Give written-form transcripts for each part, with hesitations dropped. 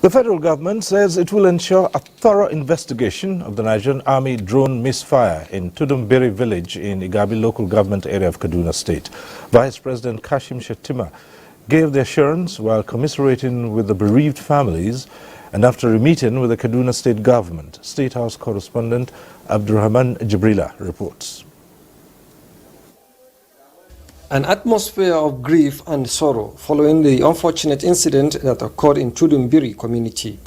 The federal government says it will ensure a thorough investigation of the Nigerian Army drone Misfire in Tudun Biri Village in Igabi local government area of Kaduna State. Vice President Kashim Shettima gave the assurance while commiserating with the bereaved families and after a meeting with the Kaduna State Government. State House Correspondent Abdurrahman Jibrila reports. An atmosphere of grief and sorrow following the unfortunate incident that occurred in Tudun Biri community.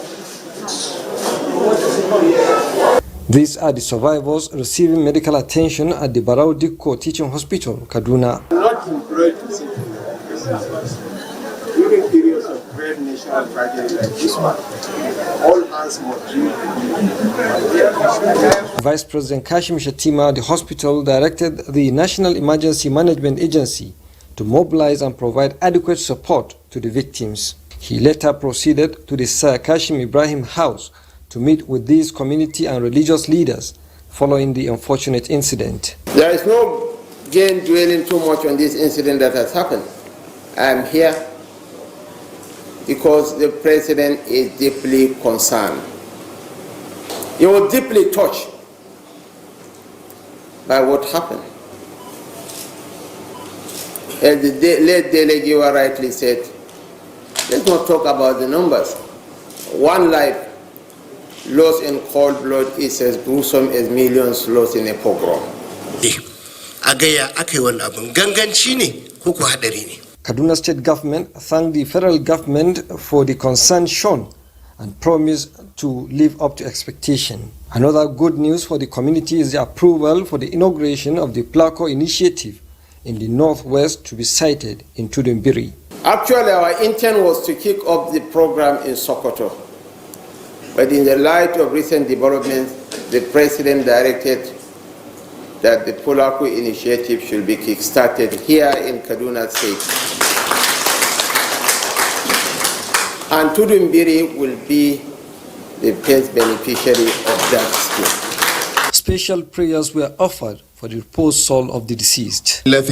These are the survivors receiving medical attention at the Barau Dikko Teaching Hospital, Kaduna. During periods of great national tragedy like this one, all hands must be. Vice President Kashim Shettima, the hospital, directed the National Emergency Management Agency to mobilize and provide adequate support to the victims. He later proceeded to the Sir Kashim Ibrahim House to meet with these community and religious leaders following the unfortunate incident. There is no gain dwelling too much on this incident that has happened. I am here because the President is deeply concerned. He was deeply touched by what happened. As the late delegate rightly said, let's not talk about the numbers. One life lost in cold blood is as gruesome as millions lost in a pogrom. Kaduna State Government thanked the federal government for the concern shown and promised to live up to expectation. Another good news for the community is the approval for the inauguration of the Placo initiative in the northwest to be sited in Tudun Biri. Actually, our intent was to kick off the program in Sokoto. But in the light of recent developments, the President directed that the Placo initiative should be kick-started here in Kaduna State. And Tudun Biri will be the first beneficiary of that scheme. Special prayers were offered for the reposed soul of the deceased. Of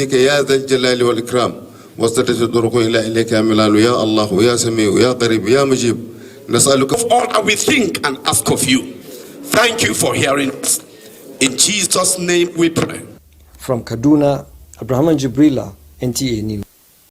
all we think and ask of you, thank you for hearing us. In Jesus' name we pray. From Kaduna, Abdurrahman Jibrila, NTA News.